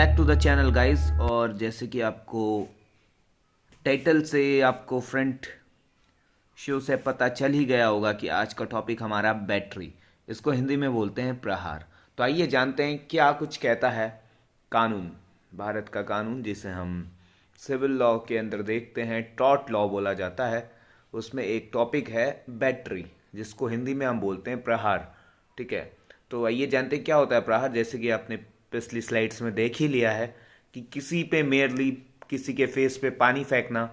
Back to the channel guys. और जैसे कि आपको टाइटल से आपको फ्रंट शो से पता चल ही गया होगा कि आज का टॉपिक हमारा बैटरी, इसको हिंदी में बोलते हैं प्रहार। तो आइए जानते हैं क्या कुछ कहता है कानून, भारत का कानून जिसे हम सिविल लॉ के अंदर देखते हैं, टॉर्ट लॉ बोला जाता है। उसमें एक टॉपिक है बैटरी, जिसको हिंदी में हम बोलते हैं प्रहार। ठीक है, तो आइए जानते हैं क्या होता है प्रहार। जैसे कि आपने पिछली स्लाइड्स में देख ही लिया है कि किसी पे मेयरली किसी के फेस पे पानी फेंकना,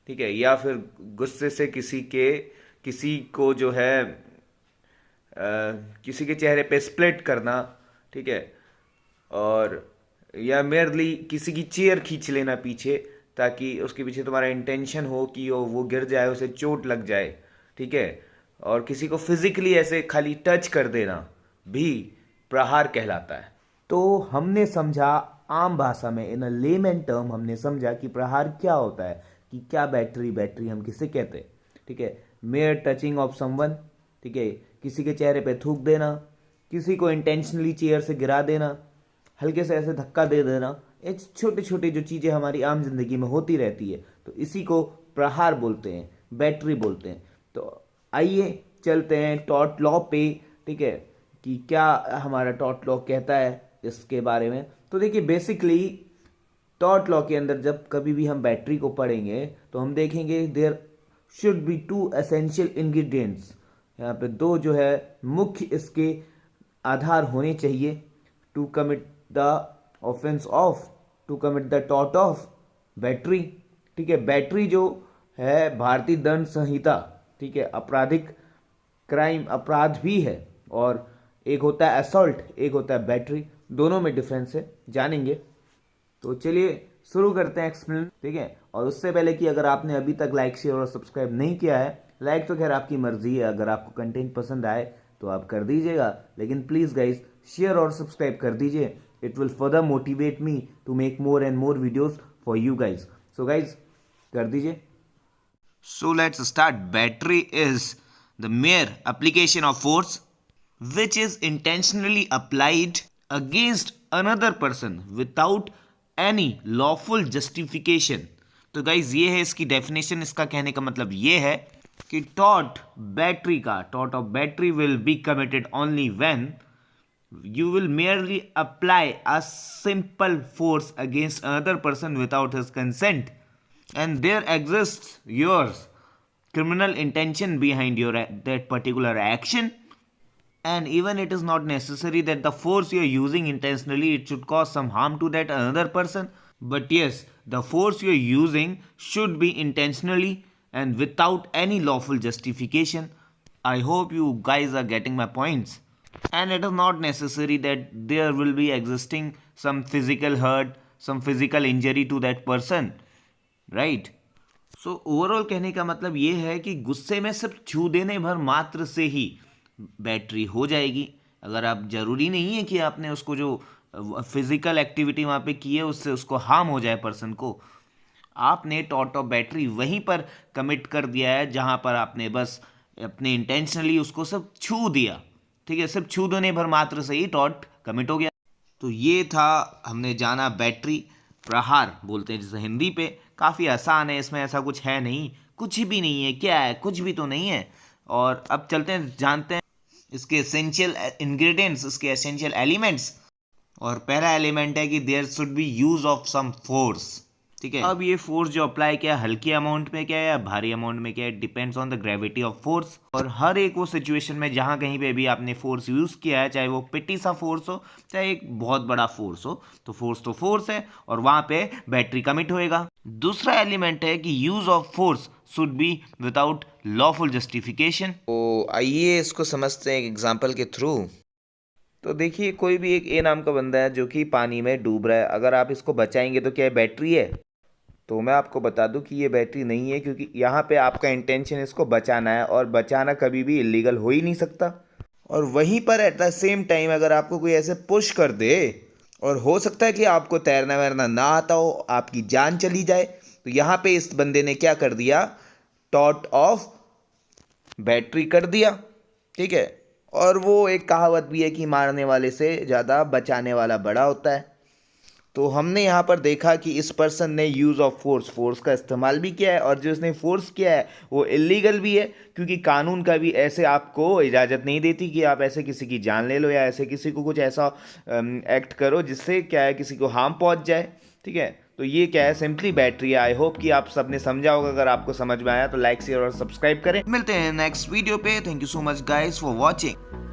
ठीक है, या फिर गुस्से से किसी को जो है किसी के चेहरे पे स्प्लिट करना, ठीक है, और या मेयरली किसी की चेयर खींच लेना पीछे, ताकि उसके पीछे तुम्हारा इंटेंशन हो कि वो गिर जाए, उसे चोट लग जाए, ठीक है, और किसी को फिजिकली ऐसे खाली टच कर देना भी प्रहार कहलाता है। तो हमने समझा आम भाषा में, इन अ लेमैन टर्म हमने समझा कि प्रहार क्या होता है, कि क्या बैटरी हम किसे कहते हैं। ठीक है, मेयर टचिंग ऑफ समवन, ठीक है, किसी के चेहरे पे थूक देना, किसी को इंटेंशनली चेयर से गिरा देना, हल्के से ऐसे धक्का दे देना, ये छोटी छोटी जो चीज़ें हमारी आम जिंदगी में होती रहती है, तो इसी को प्रहार बोलते हैं, बैटरी बोलते हैं। तो आइए चलते हैं टॉर्ट लॉ पे, ठीक है, कि क्या हमारा टॉर्ट लॉ कहता है इसके बारे में। तो देखिए बेसिकली टॉर्ट लॉ के अंदर जब कभी भी हम बैटरी को पढ़ेंगे तो हम देखेंगे there should be two essential ingredients. यहाँ पे दो जो है मुख्य इसके आधार होने चाहिए to commit the offence of, to commit the tort of battery. ठीक है, बैटरी जो है भारतीय दंड संहिता, ठीक है, आपराधिक क्राइम अपराध भी है, और एक होता है असॉल्ट, एक होता है बैटरी, दोनों में डिफरेंस है, जानेंगे। तो चलिए शुरू करते हैं एक्सप्लेन, ठीक है। और उससे पहले कि अगर आपने अभी तक लाइक शेयर और सब्सक्राइब नहीं किया है, लाइक तो खैर आपकी मर्जी है, अगर आपको कंटेंट पसंद आए तो आप कर दीजिएगा, लेकिन प्लीज़ गाइज शेयर और सब्सक्राइब कर दीजिए। It will further motivate me to make more and more videos for you guys. So guys कर दीजिए। So let's start. Battery is the mere application of force which is intentionally applied against another person without any lawful justification. तो guys ये है इसकी definition. इसका कहने का मतलब ये है कि tort of battery will be committed only when you will merely apply a simple force against another person without his consent, and there exists yours criminal intention behind that particular action, and even it is not necessary that the force you are using intentionally it should cause some harm to that another person, but yes, the force you are using should be intentionally and without any lawful justification. I hope you guys are getting my points. And it is not necessary that there will be existing some physical hurt, some physical injury to that person, right? So overall कहने का मतलब ये है कि गुस्से में सिर्फ छू देने भर मात्र से ही बैटरी हो जाएगी। अगर आप, जरूरी नहीं है कि आपने उसको जो फिजिकल एक्टिविटी वहाँ पे की है उससे उसको हार्म हो जाए पर्सन को। आपने टॉर्ट ऑफ बैटरी वहीं पर कमिट कर दिया है जहाँ पर आपने बस अपने इंटेंशनली उसको सब छू दिया, ठीक है, सिर्फ छू देने भर मात्र से ही टॉर्ट कमिट हो गया। तो ये था, हमने जाना बैटरी, प्रहार बोलते हैं जिसे हिंदी पे। काफ़ी आसान है, इसमें ऐसा कुछ है नहीं, कुछ भी नहीं है, क्या है, कुछ भी तो नहीं है। और अब चलते हैं जानते हैं इसके एसेंशियल इंग्रेडिएंट्स, इसके एसेंशियल एलिमेंट्स। और पहला एलिमेंट है कि there should be use of some force, ठीक है। अब ये फोर्स जो अप्लाई किया, हल्की अमाउंट में क्या है या भारी अमाउंट में क्या है, depends on the gravity of force. और हर एक वो सिचुएशन में जहां कहीं पे भी आपने फोर्स यूज किया है, चाहे वो पिटी सा फोर्स हो चाहे एक बहुत बड़ा फोर्स हो, तो फोर्स है और वहां पे बैटरी कमिट होएगा। दूसरा एलिमेंट है कि use of force should be without lawful justification. तो आइए इसको समझते हैं एक एग्जाम्पल के थ्रू। तो देखिए कोई भी एक ए नाम का बंदा है जो कि पानी में डूब रहा है, अगर आप इसको बचाएंगे तो क्या है, बैटरी है? तो मैं आपको बता दूं कि ये बैटरी नहीं है, क्योंकि यहाँ पे आपका इंटेंशन इसको बचाना है, और बचाना कभी भी इलीगल हो ही नहीं सकता। और वहीं पर एट द सेम टाइम अगर आपको कोई ऐसे पुश कर दे, और हो सकता है कि आपको तैरना वैरना ना आता हो, आपकी जान चली जाए, तो यहाँ पे इस बंदे ने क्या कर दिया, टॉर्ट ऑफ बैटरी कर दिया, ठीक है। और वो एक कहावत भी है कि मारने वाले से ज़्यादा बचाने वाला बड़ा होता है। तो हमने यहाँ पर देखा कि इस पर्सन ने यूज़ ऑफ फोर्स का इस्तेमाल भी किया है, और जो इसने फोर्स किया है वो इलीगल भी है, क्योंकि कानून का भी ऐसे आपको इजाज़त नहीं देती कि आप ऐसे किसी की जान ले लो या ऐसे किसी को कुछ ऐसा एक्ट करो जिससे क्या है किसी को हार्म पहुँच जाए। ठीक है, तो ये क्या है, सिंपली बैटरी है। आई होप कि आप सबने समझा होगा। अगर आपको समझ में आया तो लाइक शेयर और सब्सक्राइब करें। मिलते हैं नेक्स्ट वीडियो पे। Thank you so much guys for watching.